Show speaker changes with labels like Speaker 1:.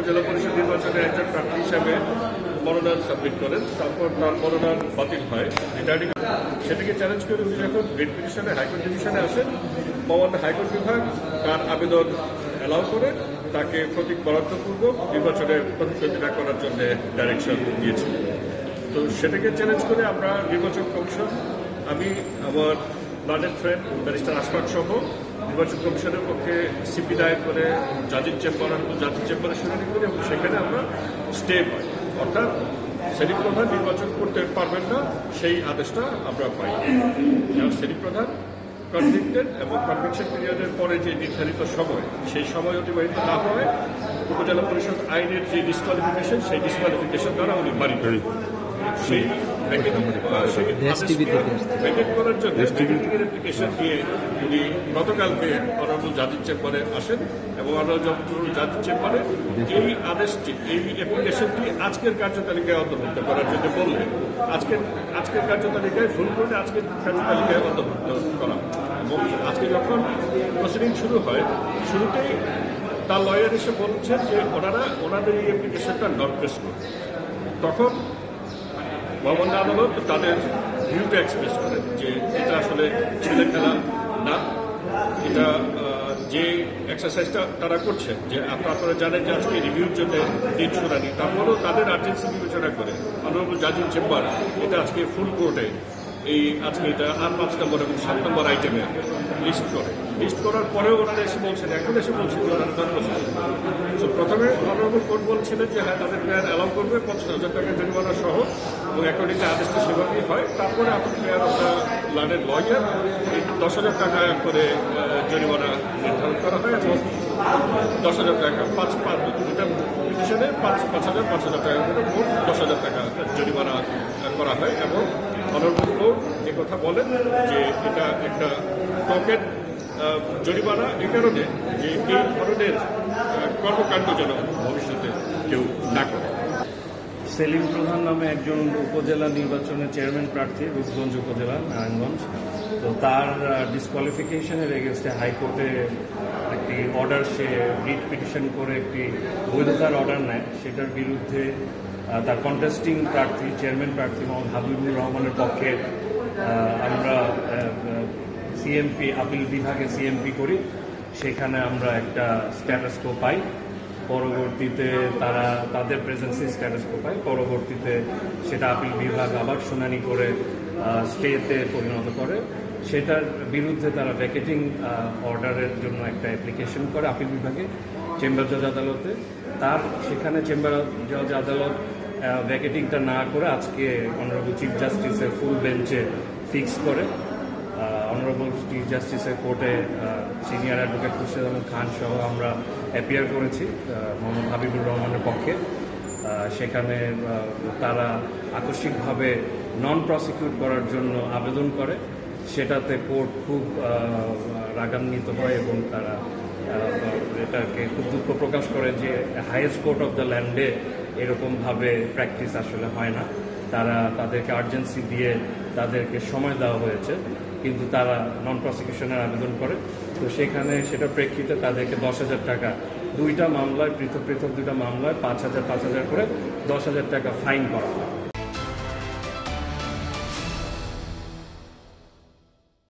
Speaker 1: উপজেলা পরিষদ নির্বাচনে একজন প্রার্থী হিসাবে মনোনয়ন সাবমিট করেন, তারপর তার মনোনয়ন বাতিল হয় রিটার্নিং, সেটাকে চ্যালেঞ্জ করে উনি যখন রিট পিটিশনে হাইকোর্ট ডিভিশনে আসেন, মহামান্য হাইকোর্ট বিভাগ তার আবেদন অ্যালাউ করে তাকে প্রতীক বরাদ্দপূর্বক নির্বাচনে প্রতিদ্বন্দ্বিতা করার জন্য ডাইরেকশন দিয়েছিল। তো সেটাকে চ্যালেঞ্জ করে আমরা নির্বাচন কমিশন, আমি আমার ব্লাডেড ফ্রেন্ড ব্যারিস্টার আশফাক সহ নির্বাচন কমিশনের পক্ষে সিপি দায়ের করে জাজির চেম্বারে শুনানি করি এবং সেখানে আমরা স্টে পাই, অর্থাৎ সেলিম প্রধান নির্বাচন করতে পারবেন না সেই আদেশটা আমরা পাই। এবং সেলিম প্রধান কনভিক্টেড এবং কনভিকশন পিরিয়ডের পরে যে নির্ধারিত সময়, সেই সময় অতিবাহিত না হয় উপজেলা পরিষদ আইনের যে ডিসকোয়ালিফিকেশন, সেই ডিসকোয়ালিফিকেশন দ্বারা উনি বাড়ি করেন। সেই ভ্যাকেট করার জন্য অ্যাপ্লিকেশন দিয়ে উনি গতকালকে অনারেবল জাজির চেম্বারে আসেন এবং অনারেবল জাজির চেম্বারে এই আদেশটি, এই অ্যাপ্লিকেশনটি আজকের কার্যতালিকায় অন্তর্ভুক্ত করার জন্য বললেন। আজকের কার্যতালিকায় ভুল করে আজকের কার্যতালিকায় অন্তর্ভুক্ত করা, এবং আজকে যখন প্রসিডিং শুরু হয়, শুরুতেই তার লয়ার এসে বলছেন যে ওনাদের এই অ্যাপ্লিকেশনটা নট প্রেস করবে। তখন মহামান্য আদালত তাদের ভিউটা এক্সপ্রেস করেন যে এটা আসলে ছেলে খেলা না, এটা যে এক্সারসাইজটা তারা করছেন, যে আপনারা জানেন যে আজকে রিভিউর জন্য দিন শুনানি, তারপরেও তাদের আর্জেন্সি বিবেচনা করে অনারেবল জাজির চেম্বার এটা আজকে ফুল কোর্টে আজকে এটা 8, 5 নম্বর এবং 7 নম্বর আইটেমে লিস্ট করার পরেও ওনারা এসে বলছেন, এখন এসে বলছেন যে ওনারা নন প্রসিডিং। তো প্রথমে অনারেবল কোর্ট বলছিলেন যে হ্যাঁ তাদের প্লেয়ার অ্যালাউ করবে 50,000 টাকা জরিমানা সহ, এবং অ্যাকর্ডিং আদেশটা সেভাবেই হয়। তারপরে আপনি প্লেয়ার অফ দ্য ল্যান্ডের লয়ার 10,000 টাকা করে জরিমানা নির্ধারণ করা হয় এবং 10,000 টাকা দুটা পিটিশনে 5,000 টাকা করে মোট 10,000 টাকা জরিমানা করা হয়। এবং অনারেবল কোর্ট কথা বলেন যে এটা একটা পকেট জরিমানা এই কারণে যে এই ধরনের কর্মকাণ্ড যেন ভবিষ্যতে কেউ না করে।
Speaker 2: সেলিম প্রধান নামে একজন উপজেলা নির্বাচনের চেয়ারম্যান প্রার্থী, রূপগঞ্জ উপজেলা নারায়ণগঞ্জ। তো তার ডিসকোয়ালিফিকেশনের এগেনস্টে হাইকোর্টে একটি অর্ডার, সে রিট পিটিশন করে একটি বৈধতার অর্ডার নেয়। সেটার বিরুদ্ধে তার কন্টেস্টিং প্রার্থী, চেয়ারম্যান প্রার্থী মোহাম্মদ হাবিবুর রহমানের পক্ষে আমরা সিএমপি আপিল বিভাগে সিএমপি করি। সেখানে আমরা একটা স্ট্যাটাসকো পাই। পরবর্তীতে তারা তাদের প্রেজেন্সে স্ট্যাটাসকো পায়। পরবর্তীতে সেটা আপিল বিভাগ আবার শুনানি করে স্টেতে পরিণত করে। সেটার বিরুদ্ধে তারা ভ্যাকেটিং অর্ডারের জন্য একটা অ্যাপ্লিকেশন করে আপিল বিভাগে চেম্বার জজ আদালতে। সেখানে চেম্বার জজ আদালত ভ্যাকেটিংটা না করে আজকে অনারেবল চিফ জাস্টিসের ফুল বেঞ্চে ফিক্স করে। অনারেবল চিফ জাস্টিসের কোর্টে সিনিয়র অ্যাডভোকেট খুরশেদ আহমেদ খান সহ আমরা অ্যাপিয়ার করেছি মোহাম্মদ হাবিবুর রহমানের পক্ষে। সেখানে তারা আকস্মিকভাবে নন প্রসিকিউট করার জন্য আবেদন করে। সেটাতে কোর্ট খুব রাগান্বিত হয় এবং তারা এটাকে খুব দুঃখ প্রকাশ করে যে হাইয়েস্ট কোর্ট অফ দ্য ল্যান্ডে এরকমভাবে প্র্যাকটিস আসলে হয় না। তাদেরকে আর্জেন্সি দিয়ে তাদেরকে সময় দেওয়া হয়েছে, কিন্তু তারা নন প্রসিকিউশনের আবেদন করে। তো সেখানে সেটা প্রেক্ষিতে তাদেরকে 10,000 টাকা, দুইটা মামলায় পৃথক 2টা মামলায় 5,000 করে 10,000 টাকা ফাইন করা হয়।